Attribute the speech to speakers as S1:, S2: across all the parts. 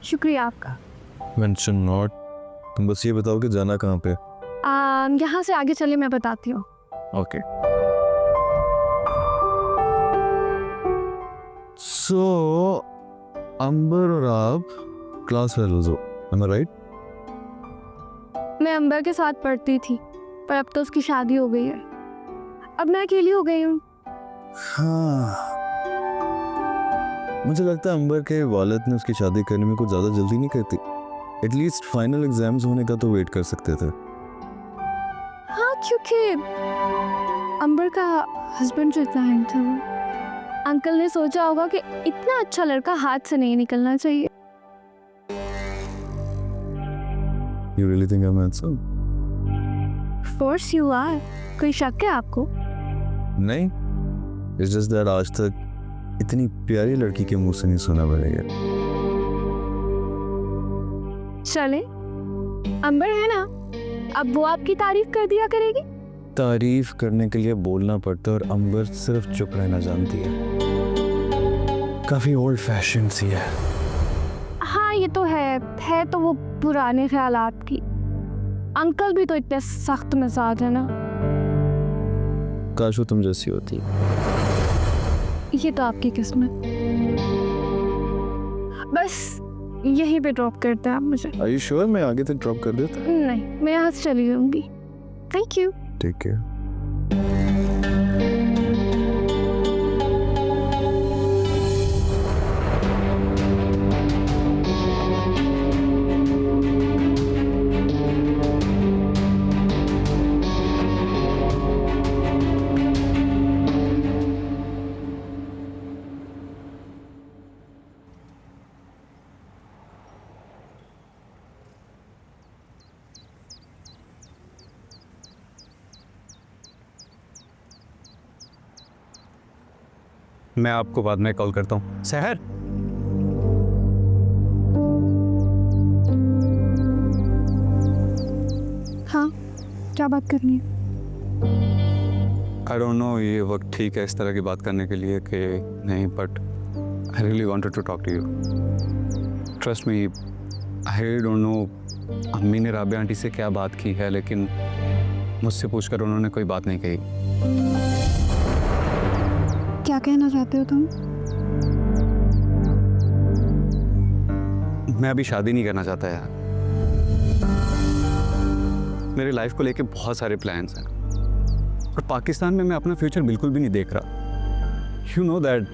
S1: शुक्रिया आपका।
S2: Mention not. तुम बस ये बताओ कि जाना कहाँ पे?
S1: यहाँ से आगे चलिए, मैं बताती हूँ।
S2: ओके। सो अंबर और आप क्लास फेलोज हो, am I right?
S1: मैं अंबर के साथ पढ़ती थी, पर अब तो उसकी शादी हो गई है। अब मैं अकेली हो गई हूँ।
S2: हाँ, मुझे लगता है अंबर के वालिद ने उसकी शादी करने में कुछ ज़्यादा जल्दी नहीं करती। एटलीस्ट फाइनल एग्जाम्स होने का तो वेट कर सकते थे।
S1: हाँ, क्योंकि अंबर का हस्बैंड जो इतना हैंडसम है, अंकल ने सोचा होगा कि इतना अच्छा लड़का हाथ से नहीं निकलना चाहिए।
S2: You really think I'm handsome?
S1: Of course you are. कोई शक है आपको?
S2: नहीं, It's just that आज तक इतनी प्यारी लड़की के मुंह से नहीं सुना पड़ेगा।
S1: चले, अंबर है ना, अब वो आपकी तारीफ कर दिया करेगी।
S2: तारीफ करने के लिए बोलना पड़ता है और अंबर सिर्फ चुप रहना जानती है। काफी ओल्ड फैशन सी है।
S1: हाँ, ये तो है तो वो पुराने ख्यालात की। अंकल भी तो इतने सख्त मिजाज है ना।
S2: काश वो तुम जैसी होती।
S1: ये तो आपकी किस्मत। बस यहीं पे ड्रॉप करते हैं आप मुझे।
S2: Are you sure मैं आगे तक ड्रॉप कर देता?
S1: नहीं, मैं यहाँ से चली जाऊंगी। Thank you.
S2: Take care.
S3: मैं आपको बाद में कॉल करता हूँ। सहर,
S1: हाँ, क्या बात करनी है?
S3: आई डोंट नो ये वक्त ठीक है इस तरह की बात करने के लिए कि नहीं, but I really wanted to talk to you. Trust me, I don't know अम्मी ने राबिया आंटी से क्या बात की है, लेकिन मुझसे पूछकर उन्होंने कोई बात नहीं कही।
S1: क्या कहना चाहते हो तुम?
S3: मैं अभी शादी नहीं करना चाहता यार। मेरी लाइफ को लेके बहुत सारे प्लान्स हैं और पाकिस्तान में मैं अपना फ्यूचर बिल्कुल भी नहीं देख रहा। यू नो दैट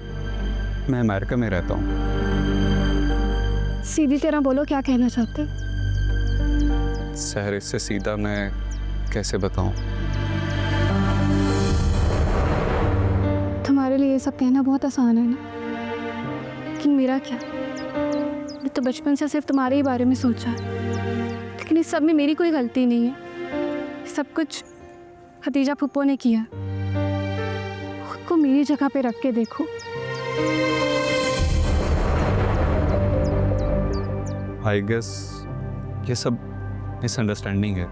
S3: मैं अमेरिका में रहता हूँ।
S1: सीधी तरह बोलो, क्या कहना चाहते हो?
S3: सहर, इससे सीधा मैं कैसे बताऊँ?
S1: तुम्हारे लिए ये सब कहना बहुत आसान है ना, लेकिन मेरा क्या? मैं तो बचपन से सिर्फ तुम्हारे ही बारे में सोचा है, लेकिन इस सब में मेरी कोई गलती नहीं है। सब कुछ खतीजा फूफो ने किया। खुद को मेरी जगह पे रख के देखो।
S3: आई गेस ये सब मिसअंडरस्टैंडिंग है।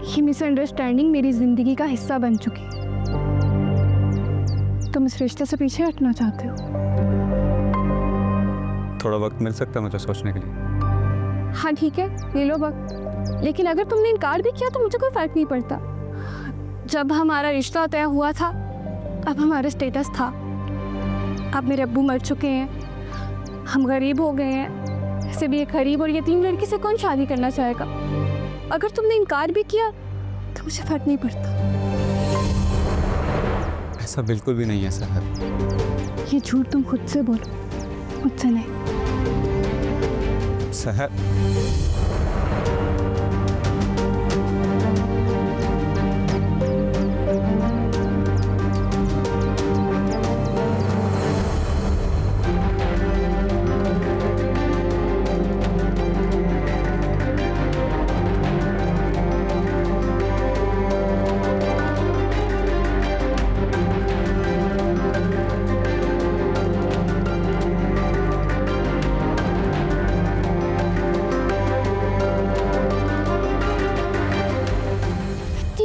S1: ये मिसअंडरस्टैंडिंग मेरी जिंदगी का हिस्सा बन चुकी है। तुम इस रिश्ते से पीछे हटना चाहते हो?
S3: थोड़ा वक्त मिल सकता है मुझे सोचने के लिए?
S1: हाँ ठीक है, ले लो वक्त, लेकिन अगर तुमने इनकार भी किया तो मुझे कोई फर्क नहीं पड़ता। जब हमारा रिश्ता तय हुआ था अब हमारा स्टेटस था। अब मेरे अब्बू मर चुके हैं, हम गरीब हो गए हैं। ऐसे भी एक गरीब और यतीम लड़की से कौन शादी करना चाहेगा? अगर तुमने इनकार भी किया तो मुझे फर्क नहीं पड़ता।
S3: ऐसा बिल्कुल भी नहीं है सहर।
S1: ये झूठ तुम खुद से बोलो, मुझसे नहीं।
S3: सहर,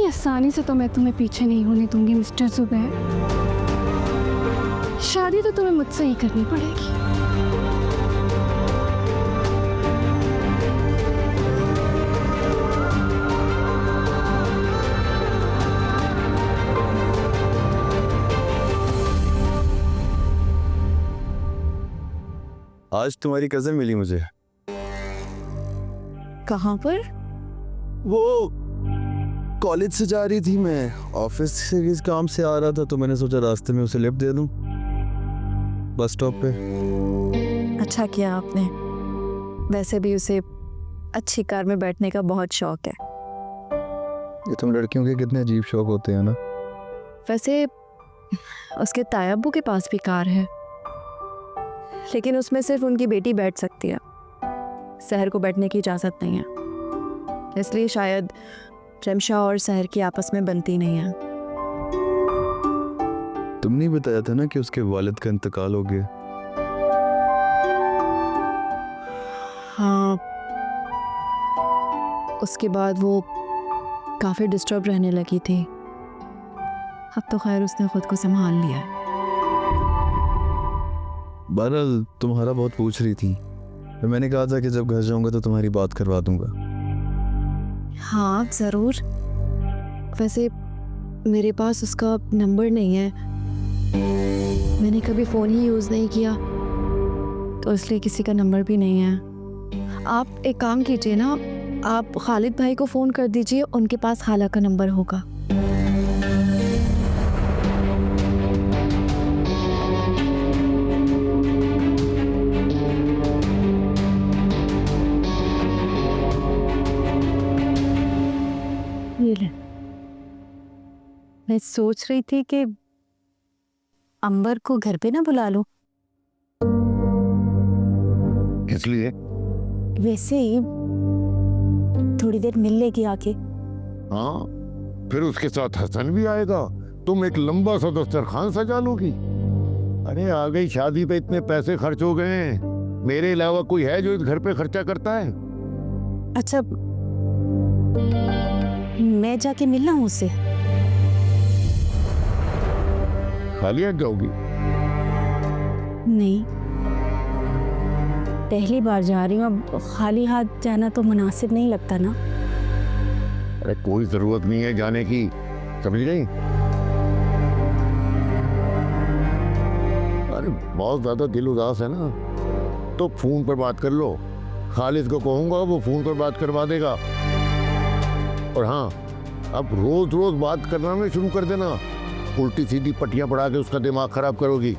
S1: आसानी से तो मैं तुम्हें पीछे नहीं होने दूंगी मिस्टर जुबैर। शादी तो तुम्हें मुझसे ही करनी पड़ेगी।
S2: आज तुम्हारी कजन मिली मुझे।
S1: कहाँ पर?
S2: वो कॉलेज से जा रही थी, मैं ऑफिस से किस काम से आ रहा था तो मैंने सोचा रास्ते में उसे लिफ्ट दे दूं बस स्टॉप पे।
S4: अच्छा किया आपने। वैसे भी उसे अच्छी कार में बैठने का बहुत शौक है।
S2: ये तुम लड़कियों के कितने अजीब शौक होते हैं ना।
S4: वैसे उसके तायाब्बू के पास भी कार है, लेकिन उसमें सिर्फ उनकी बेटी बैठ सकती है, सहर को बैठने की इजाज़त नहीं है। इसलिए शायद रमशा और सहर की आपस में बनती नहीं है।
S2: तुमने बताया था ना कि उसके वालिद का इंतकाल हो गया।
S4: हाँ, उसके बाद वो काफ़ी डिस्टर्ब रहने लगी थी। अब तो खैर उसने खुद को संभाल लिया है।
S2: बहरहाल तुम्हारा बहुत पूछ रही थी, तो मैंने कहा था कि जब घर जाऊंगा तो तुम्हारी बात करवा दूंगा।
S4: हाँ ज़रूर। वैसे मेरे पास उसका नंबर नहीं है, मैंने कभी फ़ोन ही यूज़ नहीं किया, तो इसलिए किसी का नंबर भी नहीं है। आप एक काम कीजिए ना, आप खालिद भाई को फ़ोन कर दीजिए, उनके पास खाला का नंबर होगा। ये ले। मैं सोच रही थी कि अंबर को घर पे ना बुला लूं।
S5: इसलिए
S4: वैसे ही थोड़ी देर मिल लेगी आके।
S5: हाँ, फिर उसके साथ हसन भी आएगा, तुम एक लंबा सा दस्तरखान सजा लोगी। अरे आ गई शादी पे इतने पैसे खर्च हो गए हैं, मेरे अलावा कोई है जो इस घर पे खर्चा करता है?
S4: अच्छा, मैं जाके मिलना हूँ उससे।
S5: खाली हाथ जाओगी?
S4: नहीं, पहली बार जा रही हूँ, अब खाली हाथ जाना तो मुनासिब नहीं लगता ना।
S5: अरे कोई जरूरत नहीं है जाने की, समझ गई? अरे बहुत ज्यादा दिल उदास है ना, तो फोन पर बात कर लो। खालिद को कहूंगा, वो फोन पर बात करवा देगा। और हाँ, अब रोज रोज बात करना में शुरू कर देना, उल्टी सीधी पट्टियां पढ़ा के उसका दिमाग खराब करोगी।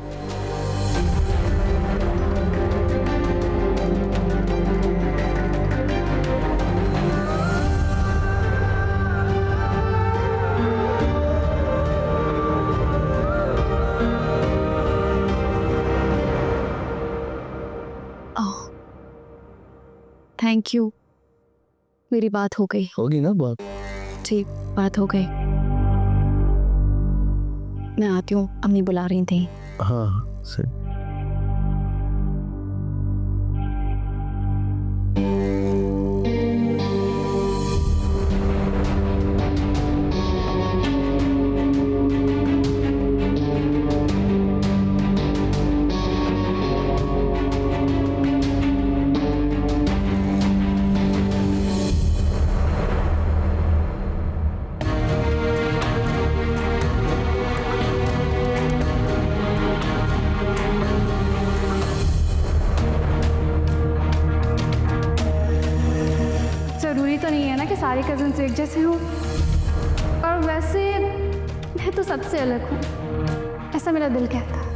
S4: थैंक यू, मेरी बात हो गई।
S2: होगी ना बात?
S4: ठीक, बात हो गई। मैं आती हूँ, अम्मी बुला रही थी।
S2: हाँ सही।
S1: ज़रूरी तो नहीं है ना कि सारे कज़न्स एक जैसे हों, और वैसे मैं तो सबसे अलग हूँ, ऐसा मेरा दिल कहता है।